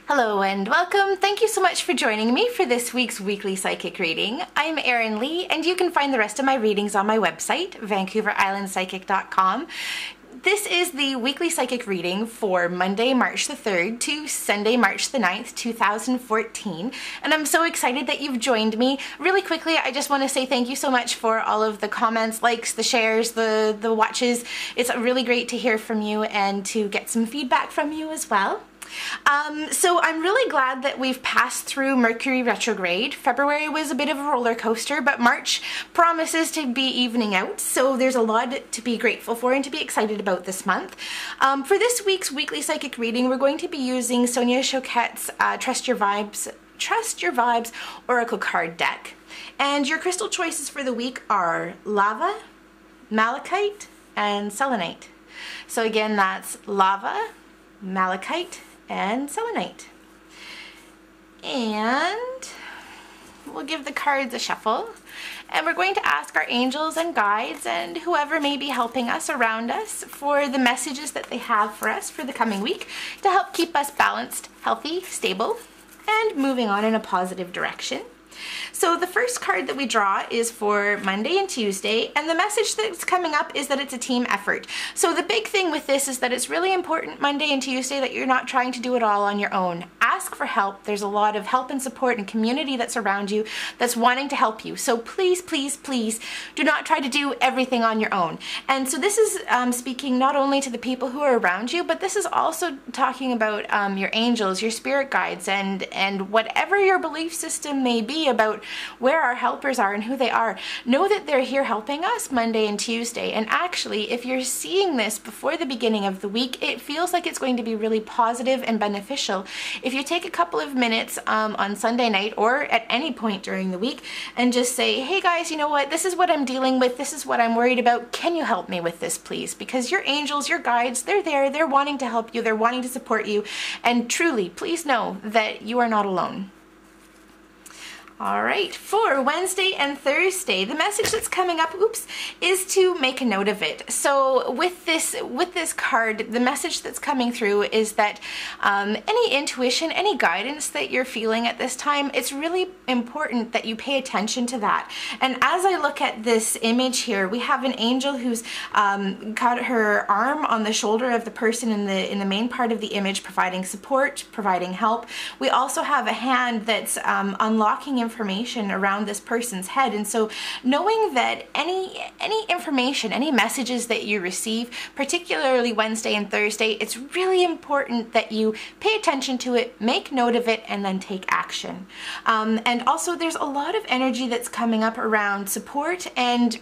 Hello and welcome. Thank you so much for joining me for this week's weekly psychic reading. I'm Erin Lee, and you can find the rest of my readings on my website, VancouverIslandPsychic.com. This is the weekly psychic reading for Monday, March the 3rd to Sunday, March the 9th, 2014. And I'm so excited that you've joined me. Really quickly, I just want to say thank you so much for all of the comments, likes, the shares, the watches. It's really great to hear from you and to get some feedback from you as well. So I'm really glad that we've passed through Mercury retrograde. February was a bit of a roller coaster, but March promises to be evening out, so there's a lot to be grateful for and to be excited about this month. For this week's weekly psychic reading, we're going to be using Sonia Choquette's Trust Your Vibes Oracle card deck. And your crystal choices for the week are lava, malachite, and selenite. So again, that's lava, malachite, and selenite. And we'll give the cards a shuffle, and we're going to ask our angels and guides and whoever may be helping us around us for the messages that they have for us for the coming week to help keep us balanced, healthy, stable, and moving on in a positive direction. So the first card that we draw is for Monday and Tuesday, and the message that's coming up is that it's a team effort. So the big thing with this is that it's really important Monday and Tuesday that you're not trying to do it all on your own. Ask for help. There's a lot of help and support and community that's around you that's wanting to help you. So please, please, please do not try to do everything on your own. And so this is speaking not only to the people who are around you, but this is also talking about your angels, your spirit guides, and whatever your belief system may be about where our helpers are and who they are. Know that they're here helping us Monday and Tuesday. And actually, if you're seeing this before the beginning of the week, it feels like it's going to be really positive and beneficial if you take a couple of minutes on Sunday night or at any point during the week and just say, hey guys, you know what, this is what I'm dealing with, this is what I'm worried about, can you help me with this please? Because your angels, your guides, they're there, they're wanting to help you, they're wanting to support you, and truly, please know that you are not alone. All right, for Wednesday and Thursday, the message that's coming up, is to make a note of it. So with this card, the message that's coming through is that any intuition, any guidance that you're feeling at this time, it's really important that you pay attention to that. And as I look at this image here, we have an angel who's got her arm on the shoulder of the person in the main part of the image, providing support, providing help. We also have a hand that's unlocking information around this person's head. And so knowing that any information, any messages that you receive, particularly Wednesday and Thursday, it's really important that you pay attention to it, make note of it, and then take action. And also there's a lot of energy that's coming up around support and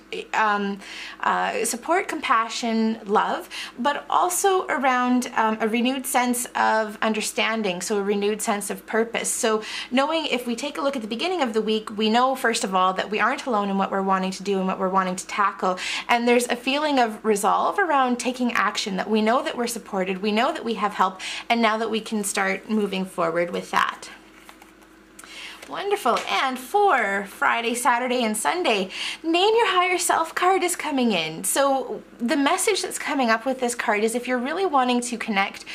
support, compassion, love, but also around a renewed sense of understanding, so a renewed sense of purpose. So knowing, if we take a look at the beginning of the week, we know first of all that we aren't alone in what we're wanting to do and what we're wanting to tackle, and there's a feeling of resolve around taking action, that we know that we're supported, we know that we have help, and now that we can start moving forward with that. Wonderful. And for Friday, Saturday, and Sunday, Name Your Higher Self card is coming in. So the message that's coming up with this card is if you're really wanting to connect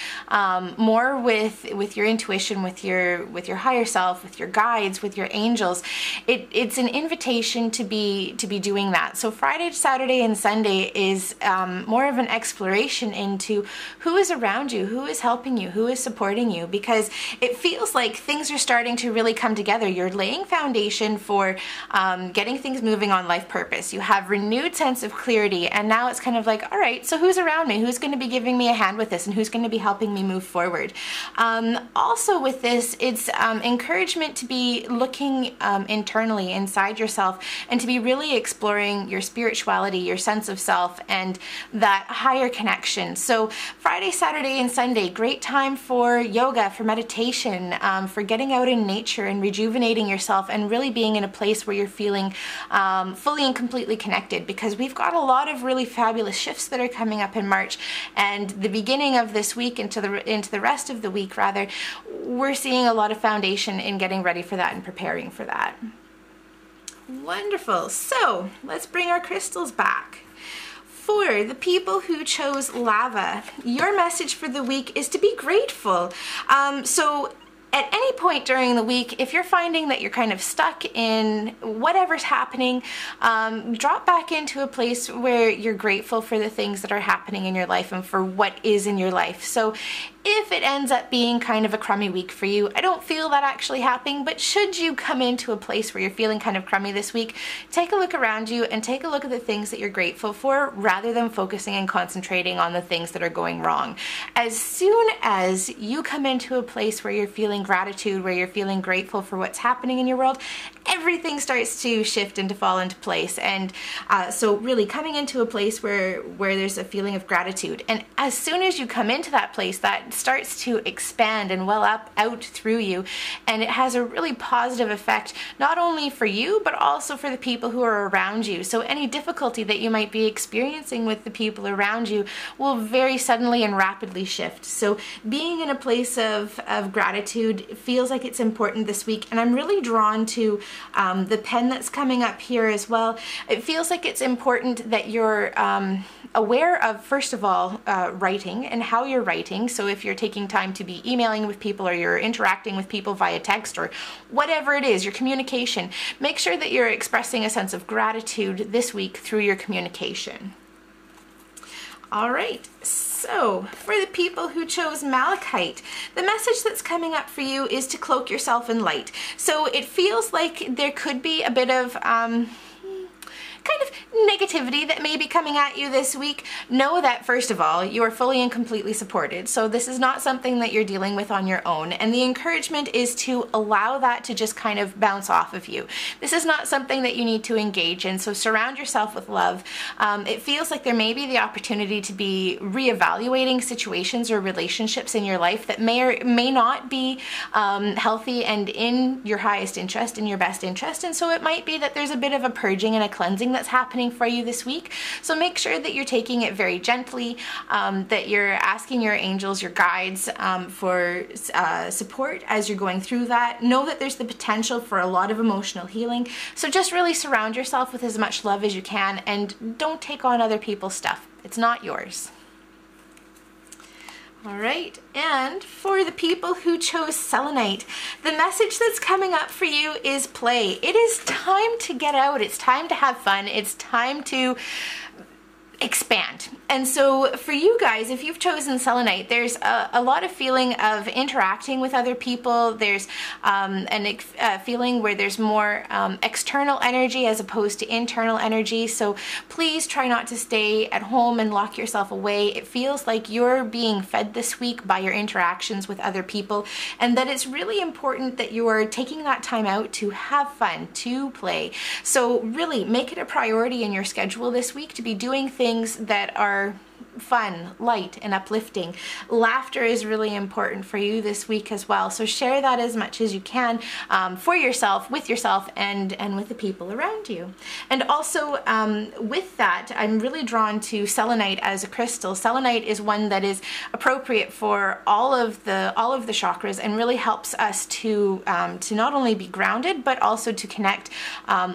more with your intuition, with your higher self, with your guides, with your angels, it's an invitation to be doing that. So Friday, Saturday, and Sunday is more of an exploration into who is around you, who is helping you, who is supporting you, because it feels like things are starting to really come together. You're laying foundation for getting things moving on life purpose. You have renewed sense of clarity, and now it's kind of like, all right, so who's around me? Who's going to be giving me a hand with this, and who's going to be helping me move forward? Also with this, it's encouragement to be looking internally inside yourself and to be really exploring your spirituality, your sense of self, and that higher connection. So Friday, Saturday, and Sunday, great time for yoga, for meditation, for getting out in nature and rejuvenating yourself and really being in a place where you're feeling fully and completely connected, because we've got a lot of really fabulous shifts that are coming up in March, and the beginning of this week into the rest of the week, rather, we're seeing a lot of foundation in getting ready for that and preparing for that. Wonderful. So let's bring our crystals back. For the people who chose lava, your message for the week is to be grateful. So At any point during the week, if you're finding that you're kind of stuck in whatever's happening, drop back into a place where you're grateful for the things that are happening in your life and for what is in your life. So if it ends up being kind of a crummy week for you, I don't feel that actually happening, but should you come into a place where you're feeling kind of crummy this week, take a look around you and take a look at the things that you're grateful for rather than focusing and concentrating on the things that are going wrong. As soon as you come into a place where you're feeling gratitude, where you're feeling grateful for what's happening in your world, everything starts to shift and to fall into place. And so really coming into a place where there's a feeling of gratitude. And as soon as you come into that place, that starts to expand and well up out through you, and it has a really positive effect not only for you but also for the people who are around you. So any difficulty that you might be experiencing with the people around you will very suddenly and rapidly shift. So being in a place of gratitude feels like it's important this week, and I'm really drawn to the pen that's coming up here as well. It feels like it's important that you're aware of, first of all, writing and how you're writing. So if you're taking time to be emailing with people or you're interacting with people via text or whatever it is, your communication, make sure that you're expressing a sense of gratitude this week through your communication. All right, so for the people who chose Malachite, the message that's coming up for you is to cloak yourself in light. So it feels like there could be a bit of kind of negativity that may be coming at you this week. Know that, first of all, you are fully and completely supported. So this is not something that you're dealing with on your own. And the encouragement is to allow that to just kind of bounce off of you. This is not something that you need to engage in. So surround yourself with love. It feels like there may be the opportunity to be reevaluating situations or relationships in your life that may or may not be healthy and in your highest interest, in your best interest. And so it might be that there's a bit of a purging and a cleansing that's happening for you this week. So make sure that you're taking it very gently, that you're asking your angels, your guides, for support as you're going through that. Know that there's the potential for a lot of emotional healing. So just really surround yourself with as much love as you can, and don't take on other people's stuff. It's not yours. All right, and for the people who chose Selenite, the message that's coming up for you is play. It is time to get out. It's time to have fun. It's time to expand. And so for you guys, if you've chosen Selenite, there's a lot of feeling of interacting with other people. There's a feeling where there's more external energy as opposed to internal energy. So please try not to stay at home and lock yourself away. It feels like you're being fed this week by your interactions with other people, and that it's really important that you are taking that time out to have fun, to play. So really make it a priority in your schedule this week to be doing things that are fun, light, and uplifting. Laughter is really important for you this week as well. So share that as much as you can for yourself, and with the people around you. And also with that, I'm really drawn to selenite as a crystal. Selenite is one that is appropriate for all of the chakras and really helps us to not only be grounded but also to connect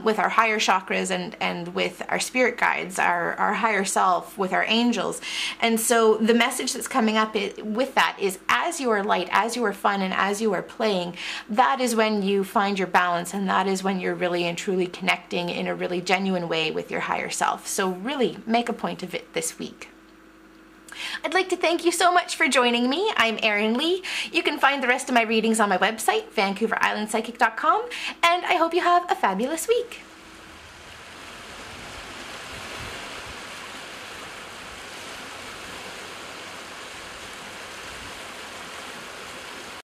with our higher chakras and with our spirit guides, our higher self, with our angels. And so the message that's coming up with that is, as you are light, as you are fun, and as you are playing, that is when you find your balance, and that is when you're really and truly connecting in a really genuine way with your higher self. So really make a point of it this week. I'd like to thank you so much for joining me. I'm Erin Lee. You can find the rest of my readings on my website, VancouverIslandPsychic.com, and I hope you have a fabulous week.